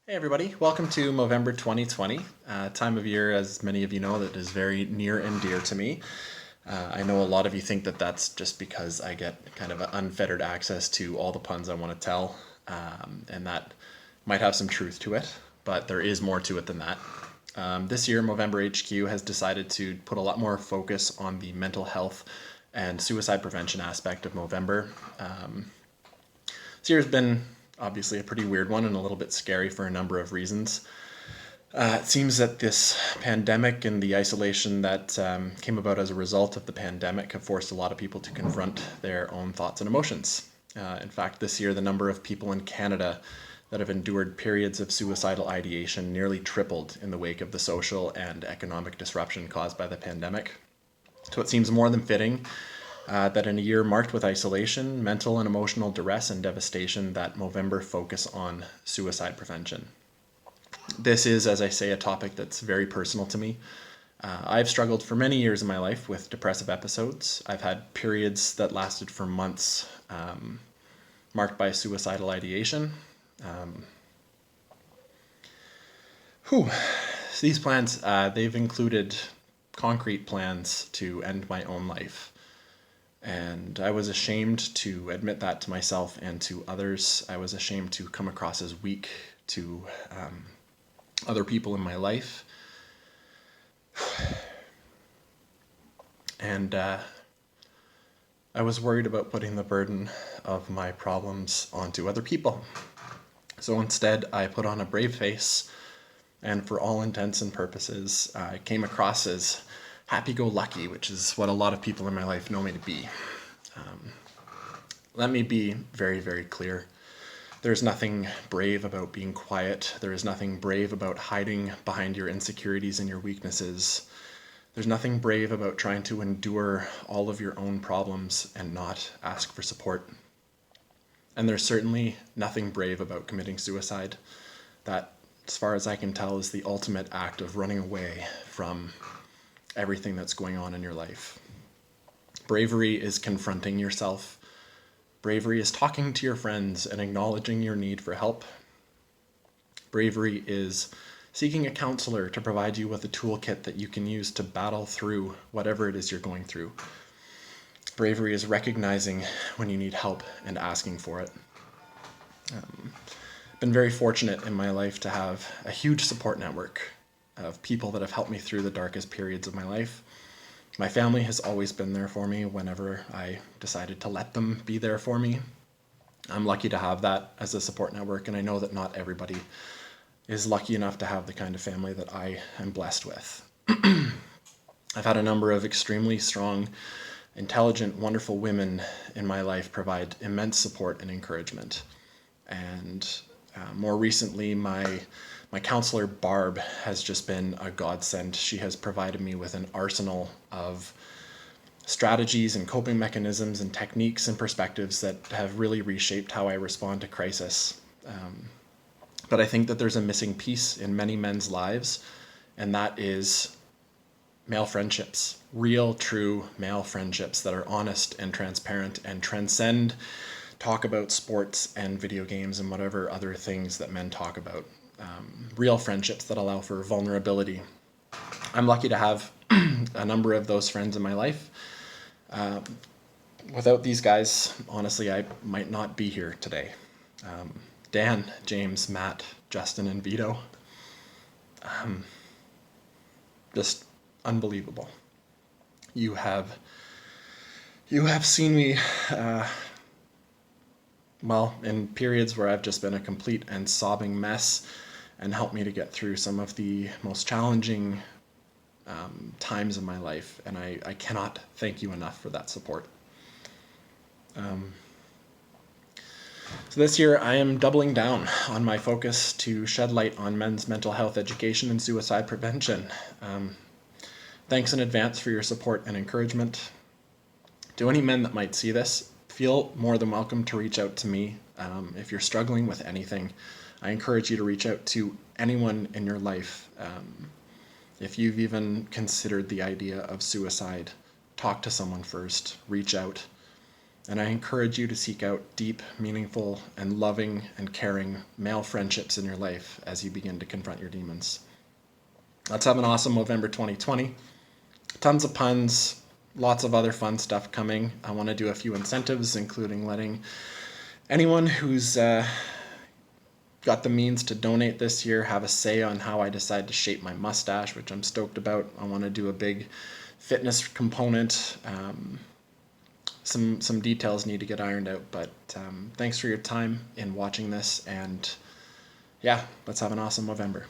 Hey everybody, welcome to Movember 2020, time of year, as many of you know, that is very near and dear to me. I know a lot of you think that that's just because I get kind of unfettered access to all the puns I want to tell, and that might have some truth to it, but there is more to it than that. This year, Movember HQ has decided to put a lot more focus on the mental health and suicide prevention aspect of Movember. This year's been obviously a pretty weird one and a little bit scary for a number of reasons. It seems that this pandemic and the isolation that came about as a result of the pandemic have forced a lot of people to confront their own thoughts and emotions. In fact, this year, the number of people in Canada that have endured periods of suicidal ideation nearly tripled in the wake of the social and economic disruption caused by the pandemic. So it seems more than fitting that in a year marked with isolation, mental and emotional duress, and devastation, that Movember focus on suicide prevention. This is, as I say, a topic that's very personal to me. I've struggled for many years in my life with depressive episodes. I've had periods that lasted for months, marked by suicidal ideation. These plans, they've included concrete plans to end my own life. And I was ashamed to admit that to myself and to others. I was ashamed to come across as weak to other people in my life. And I was worried about putting the burden of my problems onto other people. So instead, I put on a brave face, and for all intents and purposes, I came across as happy-go-lucky, which is what a lot of people in my life know me to be. Let me be very, very clear. There's nothing brave about being quiet. There is nothing brave about hiding behind your insecurities and your weaknesses. There's nothing brave about trying to endure all of your own problems and not ask for support. And there's certainly nothing brave about committing suicide. That, as far as I can tell, is the ultimate act of running away from everything that's going on in your life. Bravery is confronting yourself. Bravery is talking to your friends and acknowledging your need for help. Bravery is seeking a counselor to provide you with a toolkit that you can use to battle through whatever it is you're going through. Bravery is recognizing when you need help and asking for it. I've been very fortunate in my life to have a huge support network of people that have helped me through the darkest periods of my life. My family has always been there for me whenever I decided to let them be there for me. I'm lucky to have that as a support network, and I know that not everybody is lucky enough to have the kind of family that I am blessed with. I've had a number of extremely strong, intelligent, wonderful women in my life provide immense support and encouragement. And more recently, my counselor, Barb, has just been a godsend. She has provided me with an arsenal of strategies and coping mechanisms and techniques and perspectives that have really reshaped how I respond to crisis. But I think that there's a missing piece in many men's lives, and that is male friendships. Real, true male friendships that are honest and transparent and transcend talk about sports and video games and whatever other things that men talk about. Real friendships that allow for vulnerability. I'm lucky to have a number of those friends in my life. Without these guys, honestly, I might not be here today. Dan, James, Matt, Justin, and Vito. Just unbelievable. You have seen me in periods where I've just been a complete and sobbing mess, and helped me to get through some of the most challenging times in my life, and I cannot thank you enough for that support. So this year I am doubling down on my focus to shed light on men's mental health education and suicide prevention. Thanks in advance for your support and encouragement. To any men that might see this, feel more than welcome to reach out to me. If you're struggling with anything, I encourage you to reach out to anyone in your life. If you've even considered the idea of suicide, talk to someone first, reach out. And I encourage you to seek out deep, meaningful, and loving and caring male friendships in your life as you begin to confront your demons. Let's have an awesome Movember 2020. Tons of puns, lots of other fun stuff coming. I want to do a few incentives, including letting anyone who's got the means to donate this year have a say on how I decide to shape my mustache, which I'm stoked about. I want to do a big fitness component. Some details need to get ironed out, but thanks for your time in watching this, and yeah, let's have an awesome Movember.